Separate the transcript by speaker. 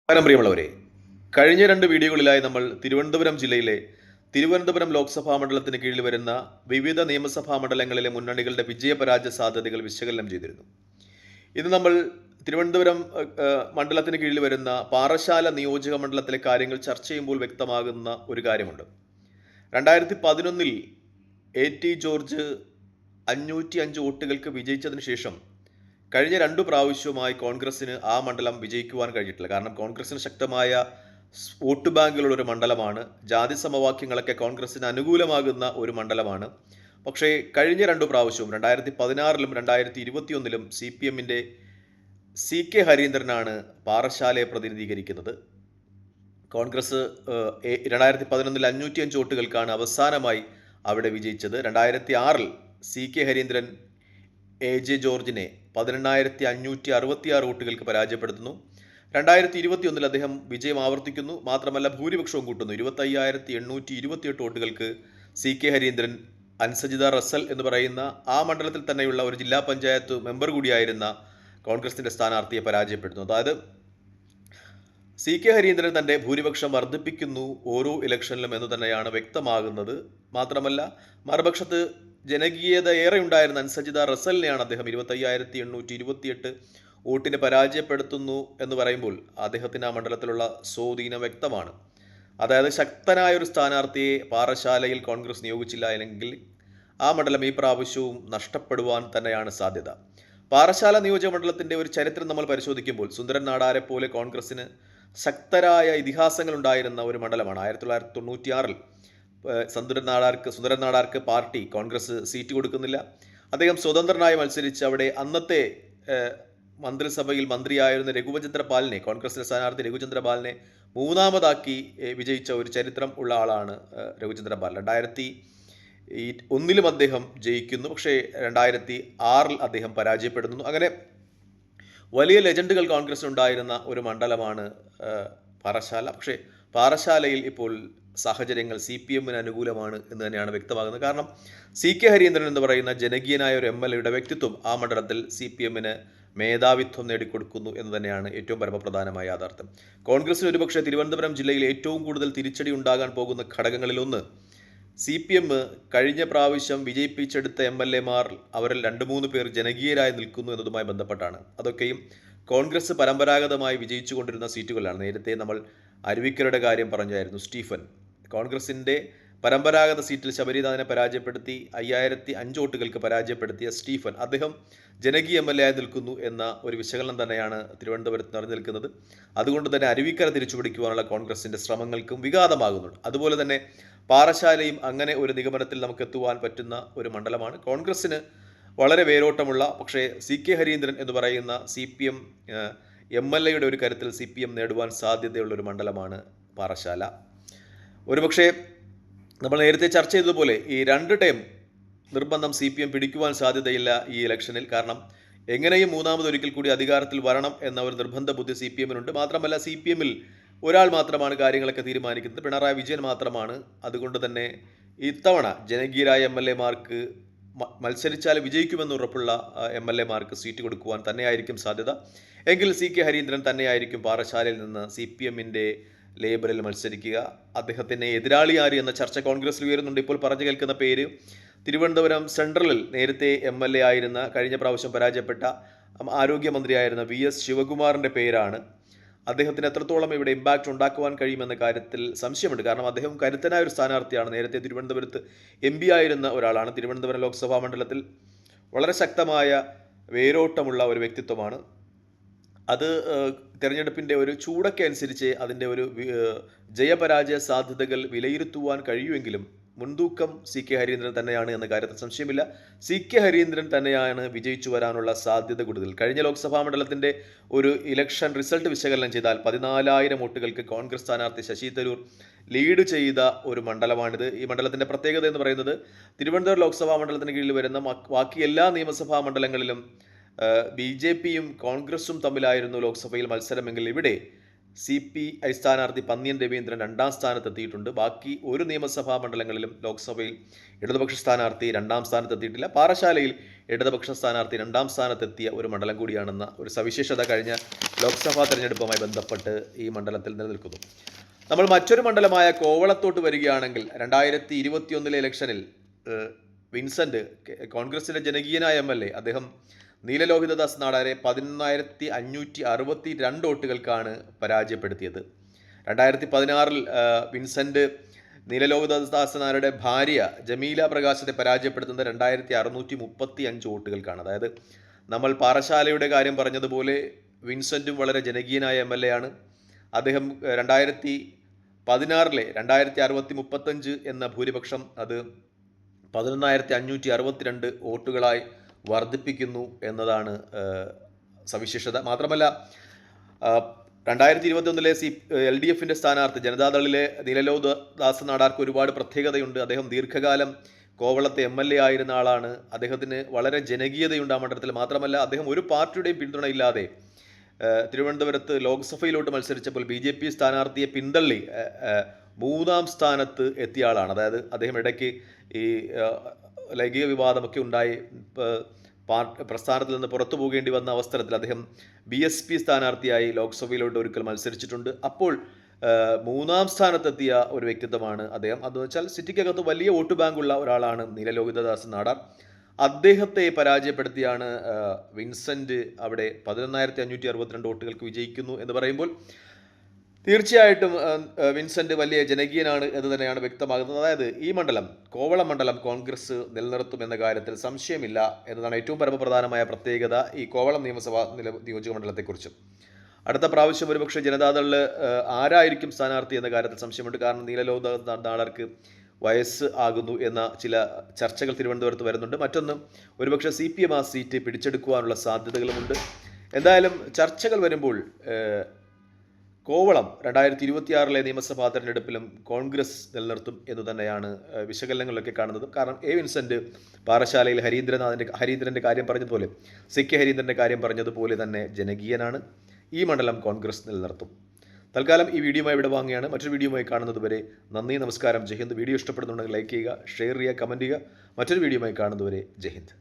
Speaker 1: നമസ്കാരം പ്രിയമുള്ളവരെ, കഴിഞ്ഞ 2 വീഡിയോകളിലായി നമ്മൾ തിരുവനന്തപുരം ജില്ലയിലെ തിരുവനന്തപുരം ലോക്സഭാ മണ്ഡലത്തിന് കീഴിൽ വരുന്ന വിവിധ നിയമസഭാ മണ്ഡലങ്ങളിലെ മുന്നണികളുടെ വിജയപരാജയ സാധ്യതകൾ വിശകലനം ചെയ്തിരുന്നു. ഇന്ന് നമ്മൾ തിരുവനന്തപുരം മണ്ഡലത്തിന് കീഴിൽ വരുന്ന പാറശാല നിയോജക മണ്ഡലത്തിലെ കാര്യങ്ങൾ ചർച്ച ചെയ്യുമ്പോൾ വ്യക്തമാകുന്ന ഒരു കാര്യമുണ്ട്. 2011 എ.ടി. ജോർജ് 505 വോട്ടുകൾക്ക് വിജയിച്ചതിന് ശേഷം കഴിഞ്ഞ 2 പ്രാവശ്യവുമായി കോൺഗ്രസിന് ആ മണ്ഡലം വിജയിക്കുവാൻ കഴിഞ്ഞിട്ടില്ല. കാരണം കോൺഗ്രസിന് ശക്തമായ വോട്ട് ബാങ്കുകളുള്ള ഒരു മണ്ഡലമാണ്. ജാതി സമവാക്യങ്ങളൊക്കെ കോൺഗ്രസിന് അനുകൂലമാകുന്ന ഒരു മണ്ഡലമാണ്. പക്ഷേ കഴിഞ്ഞ 2 പ്രാവശ്യവും 2016ലും 2021ലും CPMന്റെ CK ഹരീന്ദ്രനാണ് പാറശാലയെ പ്രതിനിധീകരിക്കുന്നത്. കോൺഗ്രസ് 2011 505 വോട്ടുകൾക്കാണ് അവസാനമായി അവിടെ വിജയിച്ചത്. 2006 CK ഹരീന്ദ്രൻ A.J. ജോർജിനെ 18,566 വോട്ടുകൾക്ക് പരാജയപ്പെടുത്തുന്നു. 2021 അദ്ദേഹം വിജയം ആവർത്തിക്കുന്നു. മാത്രമല്ല ഭൂരിപക്ഷവും കൂട്ടുന്നു. 25,828 വോട്ടുകൾക്ക് CK ഹരീന്ദ്രൻ അൻസജിത റസൽ എന്ന് പറയുന്ന ആ മണ്ഡലത്തിൽ തന്നെയുള്ള ഒരു ജില്ലാ പഞ്ചായത്ത് മെമ്പർ കൂടിയായിരുന്ന കോൺഗ്രസിന്റെ സ്ഥാനാർത്ഥിയെ പരാജയപ്പെടുത്തുന്നു. അതായത് CK ഹരീന്ദ്രൻ തന്റെ ഭൂരിപക്ഷം വർദ്ധിപ്പിക്കുന്നു ഓരോ ഇലക്ഷനിലും എന്ന് തന്നെയാണ് വ്യക്തമാകുന്നത്. മാത്രമല്ല മറുപക്ഷത്ത് ജനകീയത ഏറെ ഉണ്ടായിരുന്ന അൻസജിത റസലിനെയാണ് അദ്ദേഹം 25,828 വോട്ടിന് പരാജയപ്പെടുത്തുന്നു എന്ന് പറയുമ്പോൾ അദ്ദേഹത്തിന് ആ മണ്ഡലത്തിലുള്ള സ്വാധീനം വ്യക്തമാണ്. അതായത് ശക്തനായ ഒരു സ്ഥാനാർത്ഥിയെ പാറശാലയിൽ കോൺഗ്രസ് നിയോഗിച്ചില്ല എങ്കിൽ ആ മണ്ഡലം ഈ പ്രാവശ്യവും നഷ്ടപ്പെടുവാൻ തന്നെയാണ് സാധ്യത. പാറശാല നിയോജക മണ്ഡലത്തിന്റെ ഒരു ചരിത്രം നമ്മൾ പരിശോധിക്കുമ്പോൾ സുന്ദരൻ നാടാരെ പോലെ കോൺഗ്രസിന് ശക്തരായ ഇതിഹാസങ്ങൾ ഉണ്ടായിരുന്ന ഒരു മണ്ഡലമാണ്. 1996 സുന്ദരൻ നാടാർക്ക് പാർട്ടി കോൺഗ്രസ് സീറ്റ് കൊടുക്കുന്നില്ല. അദ്ദേഹം സ്വതന്ത്രനായി മത്സരിച്ച് അവിടെ അന്നത്തെ മന്ത്രിസഭയിൽ മന്ത്രിയായിരുന്ന രഘുവചന്ദ്ര പാലിനെ, കോൺഗ്രസിന്റെ സ്ഥാനാർത്ഥി രഘുചന്ദ്ര പാലിനെ മൂന്നാമതാക്കി വിജയിച്ച ഒരു ചരിത്രം ഉള്ള ആളാണ് രഘുചന്ദ്ര പാൽ. 2001 അദ്ദേഹം ജയിക്കുന്നു. പക്ഷേ 2006 അദ്ദേഹം പരാജയപ്പെടുന്നു. അങ്ങനെ വലിയ ലെജൻഡുകൾ കോൺഗ്രസിനുണ്ടായിരുന്ന ഒരു മണ്ഡലമാണ് പാറശാല. പക്ഷേ പാറശാലയിൽ ഇപ്പോൾ സാഹചര്യങ്ങൾ CPMന് അനുകൂലമാണ് എന്ന് തന്നെയാണ് വ്യക്തമാകുന്നത്. കാരണം CK ഹരീന്ദ്രൻ എന്ന് പറയുന്ന ജനകീയനായ ഒരു MLAയുടെ വ്യക്തിത്വം ആ മണ്ഡലത്തിൽ CPMന് മേധാവിത്വം നേടിക്കൊടുക്കുന്നു എന്ന് തന്നെയാണ് ഏറ്റവും പരമപ്രധാനമായ യാഥാർത്ഥ്യം. കോൺഗ്രസിന് ഒരുപക്ഷെ തിരുവനന്തപുരം ജില്ലയിൽ ഏറ്റവും കൂടുതൽ തിരിച്ചടി ഉണ്ടാകാൻ പോകുന്ന ഘടകങ്ങളിലൊന്ന് CPM കഴിഞ്ഞ പ്രാവശ്യം വിജയിപ്പിച്ചെടുത്ത MLAമാർ അവരിൽ 2-3 പേർ ജനകീയരായി നിൽക്കുന്നു എന്നതുമായി ബന്ധപ്പെട്ടാണ്. അതൊക്കെയും കോൺഗ്രസ് പരമ്പരാഗതമായി വിജയിച്ചുകൊണ്ടിരുന്ന സീറ്റുകളാണ്. നേരത്തെ നമ്മൾ അരുവിക്കരുടെ കാര്യം പറഞ്ഞായിരുന്നു. സ്റ്റീഫൻ കോൺഗ്രസിന്റെ പരമ്പരാഗത സീറ്റിൽ ശബരിനാഥനെ പരാജയപ്പെടുത്തി 5,005 വോട്ടുകൾക്ക് പരാജയപ്പെടുത്തിയ സ്റ്റീഫൻ അദ്ദേഹം ജനകീയ MLA ആയി നിൽക്കുന്നു എന്ന ഒരു വിശകലനം തന്നെയാണ് തിരുവനന്തപുരത്ത് നിറഞ്ഞു നിൽക്കുന്നത്. അതുകൊണ്ട് തന്നെ അരുവിക്കര തിരിച്ചുപിടിക്കുവാനുള്ള കോൺഗ്രസിന്റെ ശ്രമങ്ങൾക്കും വിഘാതമാകുന്നുണ്ട്. അതുപോലെ തന്നെ പാറശാലയും അങ്ങനെ ഒരു നിഗമനത്തിൽ നമുക്ക് എത്തുവാൻ പറ്റുന്ന ഒരു മണ്ഡലമാണ്. കോൺഗ്രസിന് വളരെ വേരോട്ടമുള്ള, പക്ഷേ CK ഹരീന്ദ്രൻ എന്ന് പറയുന്ന CPM MLAയുടെ ഒരു കരുത്തിൽ CPM നേടുവാൻ സാധ്യതയുള്ളൊരു മണ്ഡലമാണ് പാറശാല. ഒരുപക്ഷെ നമ്മൾ നേരത്തെ ചർച്ച ചെയ്തതുപോലെ ഈ 2 ടൈം നിർബന്ധം CPM പിടിക്കുവാൻ സാധ്യതയില്ല ഈ ഇലക്ഷനിൽ. കാരണം എങ്ങനെയും മൂന്നാമതൊരിക്കൽ കൂടി അധികാരത്തിൽ വരണം എന്ന ഒരു നിർബന്ധ ബുദ്ധി CPMനുണ്ട്. മാത്രമല്ല CPMൽ ഒരാൾ മാത്രമാണ് കാര്യങ്ങളൊക്കെ തീരുമാനിക്കുന്നത്, പിണറായി വിജയൻ മാത്രമാണ്. അതുകൊണ്ട് തന്നെ ഇത്തവണ ജനകീയരായ MLAമാർക്ക് മത്സരിച്ചാൽ വിജയിക്കുമെന്ന് ഉറപ്പുള്ള MLAമാർക്ക് സീറ്റ് കൊടുക്കുവാൻ തന്നെയായിരിക്കും സാധ്യത. എങ്കിൽ CK ഹരീന്ദ്രൻ തന്നെയായിരിക്കും പാറശാലയിൽ നിന്ന് CPMന്റെ ലേബലിൽ മത്സരിക്കുക. അദ്ദേഹത്തിന് എതിരാളി ആര് എന്ന ചർച്ച കോൺഗ്രസിൽ ഉയരുന്നുണ്ട്. ഇപ്പോൾ പറഞ്ഞു കേൾക്കുന്ന പേര് തിരുവനന്തപുരം സെൻട്രലിൽ നേരത്തെ MLA ആയിരുന്ന, കഴിഞ്ഞ പ്രാവശ്യം പരാജയപ്പെട്ട ആരോഗ്യമന്ത്രിയായിരുന്ന VS ശിവകുമാറിൻ്റെ പേരാണ്. അദ്ദേഹത്തിന് എത്രത്തോളം ഇവിടെ ഇമ്പാക്റ്റ് ഉണ്ടാക്കുവാൻ കഴിയുമെന്ന കാര്യത്തിൽ സംശയമുണ്ട്. കാരണം അദ്ദേഹം കരുത്തനായ ഒരു സ്ഥാനാർത്ഥിയാണ്. നേരത്തെ തിരുവനന്തപുരത്ത് MP ആയിരുന്ന ഒരാളാണ്. തിരുവനന്തപുരം ലോക്സഭാ മണ്ഡലത്തിൽ വളരെ ശക്തമായ വേരോട്ടമുള്ള ഒരു വ്യക്തിത്വമാണ്. അത് തിരഞ്ഞെടുപ്പിൻ്റെ ഒരു ചൂടൊക്കെ അനുസരിച്ച് അതിൻ്റെ ഒരു ജയപരാജയ സാധ്യതകൾ വിലയിരുത്തുവാൻ കഴിയുമെങ്കിലും മുൻതൂക്കം CK ഹരീന്ദ്രൻ തന്നെയാണ് എന്ന കാര്യത്തിൽ സംശയമില്ല. CK ഹരീന്ദ്രൻ തന്നെയാണ് വിജയിച്ചു വരാനുള്ള സാധ്യത കൂടുതൽ. കഴിഞ്ഞ ലോക്സഭാ മണ്ഡലത്തിൻ്റെ ഒരു ഇലക്ഷൻ റിസൾട്ട് വിശകലനം ചെയ്താൽ 14,000 വോട്ടുകൾക്ക് കോൺഗ്രസ് സ്ഥാനാർത്ഥി ശശി തരൂർ ലീഡ് ചെയ്ത ഒരു മണ്ഡലമാണിത്. ഈ മണ്ഡലത്തിൻ്റെ പ്രത്യേകത എന്ന് പറയുന്നത് തിരുവനന്തപുരം ലോക്സഭാ മണ്ഡലത്തിന് കീഴിൽ വരുന്ന ബാക്കി എല്ലാ നിയമസഭാ മണ്ഡലങ്ങളിലും BJPയും കോൺഗ്രസും തമ്മിലായിരുന്നു ലോക്സഭയിൽ മത്സരമെങ്കിൽ ഇവിടെ CPI സ്ഥാനാർത്ഥി പന്ന്യൻ രവീന്ദ്രൻ 2ാം സ്ഥാനത്തെത്തിയിട്ടുണ്ട്. ബാക്കി ഒരു നിയമസഭാ മണ്ഡലങ്ങളിലും ലോക്സഭയിൽ ഇടതുപക്ഷ സ്ഥാനാർത്ഥി 2ാം സ്ഥാനത്തെത്തിയിട്ടില്ല. പാറശാലയിൽ ഇടതുപക്ഷ സ്ഥാനാർത്ഥി 2ാം സ്ഥാനത്തെത്തിയ ഒരു മണ്ഡലം കൂടിയാണെന്ന ഒരു സവിശേഷത കഴിഞ്ഞ ലോക്സഭാ തെരഞ്ഞെടുപ്പുമായി ബന്ധപ്പെട്ട് ഈ മണ്ഡലത്തിൽ നിലനിൽക്കുന്നു. നമ്മൾ മറ്റൊരു മണ്ഡലമായ കോവളത്തോട്ട് വരികയാണെങ്കിൽ 2021 ഇലക്ഷനിൽ വിൻസെൻ്റ്, കോൺഗ്രസിൻ്റെ ജനകീയനായ MLA, അദ്ദേഹം നീലലോഹിതദാസ് നാടാരെ 11,562 വോട്ടുകൾക്കാണ് പരാജയപ്പെടുത്തിയത്. 2016 വിൻസെൻ്റ് നീലലോഹിതദാസ് നായരുടെ ഭാര്യ ജമീല പ്രകാശത്തെ പരാജയപ്പെടുത്തുന്നത് 2,635 വോട്ടുകൾക്കാണ്. അതായത് നമ്മൾ പാറശാലയുടെ കാര്യം പറഞ്ഞതുപോലെ വിൻസെൻറ്റും വളരെ ജനകീയനായ MLA ആണ്. അദ്ദേഹം 2016 2,635 എന്ന ഭൂരിപക്ഷം അത് 11,562 വോട്ടുകളായി വർദ്ധിപ്പിക്കുന്നു എന്നതാണ് സവിശേഷത. മാത്രമല്ല 2021 LDFിൻ്റെ സ്ഥാനാർത്ഥി ജനതാദളിലെ നീലലോഹിതദാസ് നാടാർക്ക് ഒരുപാട് പ്രത്യേകതയുണ്ട്. അദ്ദേഹം ദീർഘകാലം കോവളത്തെ MLA ആയിരുന്ന ആളാണ്. അദ്ദേഹത്തിന് വളരെ ജനകീയതയുണ്ട് ആ മണ്ഡലത്തിൽ. മാത്രമല്ല അദ്ദേഹം ഒരു പാർട്ടിയുടെയും പിന്തുണയില്ലാതെ തിരുവനന്തപുരത്ത് ലോക്സഭയിലോട്ട് മത്സരിച്ചപ്പോൾ BJP സ്ഥാനാർത്ഥിയെ പിന്തള്ളി 3ാം സ്ഥാനത്ത് എത്തിയ ആളാണ്. അതായത് അദ്ദേഹം ഇടയ്ക്ക് ഈ ലൈംഗിക വിവാദമൊക്കെ ഉണ്ടായി പ്രസ്ഥാനത്തിൽ നിന്ന് പുറത്തു പോകേണ്ടി വന്ന അവസരത്തിൽ അദ്ദേഹം BSP സ്ഥാനാർത്ഥിയായി ലോക്സഭയിലോട്ട് ഒരിക്കൽ മത്സരിച്ചിട്ടുണ്ട്. അപ്പോൾ 3ാം സ്ഥാനത്തെത്തിയ ഒരു വ്യക്തിത്വമാണ് അദ്ദേഹം. അതെന്ന് വെച്ചാൽ സിറ്റിക്കകത്ത് വലിയ വോട്ട് ബാങ്കുള്ള ഒരാളാണ് നീലലോഹിതദാസ് നാടാർ. അദ്ദേഹത്തെ പരാജയപ്പെടുത്തിയാണ് വിൻസെൻ്റ് അവിടെ 11,562 വോട്ടുകൾക്ക് വിജയിക്കുന്നു എന്ന് പറയുമ്പോൾ തീർച്ചയായിട്ടും വിൻസെൻ്റ് വലിയ ജനകീയനാണ് എന്ന് തന്നെയാണ് വ്യക്തമാകുന്നത്. അതായത് ഈ മണ്ഡലം, കോവളം മണ്ഡലം, കോൺഗ്രസ് നിലനിർത്തും എന്ന കാര്യത്തിൽ സംശയമില്ല എന്നതാണ് ഏറ്റവും പരമപ്രധാനമായ പ്രത്യേകത ഈ കോവളം നിയമസഭാ നിയോജക മണ്ഡലത്തെക്കുറിച്ച്. അടുത്ത പ്രാവശ്യം ഒരുപക്ഷെ ജനതാദളിൽ ആരായിരിക്കും സ്ഥാനാർത്ഥി എന്ന കാര്യത്തിൽ സംശയമുണ്ട്. കാരണം നീലലോഹിതദാസ് നാടാർക്ക് വയസ്സ് ആകുന്നു എന്ന ചില ചർച്ചകൾ തിരുവനന്തപുരത്ത് വരുന്നുണ്ട്. മറ്റൊന്ന്, ഒരുപക്ഷെ CPM ആ സീറ്റ് പിടിച്ചെടുക്കുവാനുള്ള സാധ്യതകളുമുണ്ട്. എന്തായാലും ചർച്ചകൾ വരുമ്പോൾ കോവളം 2026 നിയമസഭാ തെരഞ്ഞെടുപ്പിലും കോൺഗ്രസ് നിലനിർത്തും എന്ന് തന്നെയാണ് വിശകലനങ്ങളിലൊക്കെ കാണുന്നത്. കാരണം വിൻസെൻ്റ് പാറശാലയിൽ ഹരീന്ദ്രൻ്റെ കാര്യം പറഞ്ഞതുപോലെ, CK ഹരീന്ദ്രൻ്റെ കാര്യം പറഞ്ഞതുപോലെ തന്നെ ജനകീയനാണ്. ഈ മണ്ഡലം കോൺഗ്രസ് നിലനിർത്തും. തൽക്കാലം ഈ വീഡിയോയുമായി ഇവിടെ വാങ്ങുകയാണ്. മറ്റൊരു വീഡിയോയുമായി കാണുന്നതുവരെ നന്ദി, നമസ്കാരം, ജയ് ഹിന്ദ്. വീഡിയോ ഇഷ്ടപ്പെടുന്നുണ്ടെങ്കിൽ ലൈക്ക് ചെയ്യുക, ഷെയർ ചെയ്യുക, കമൻറ്റ് ചെയ്യുക. മറ്റൊരു വീഡിയോയുമായി കാണുന്നതുവരെ ജയ് ഹിന്ദ്.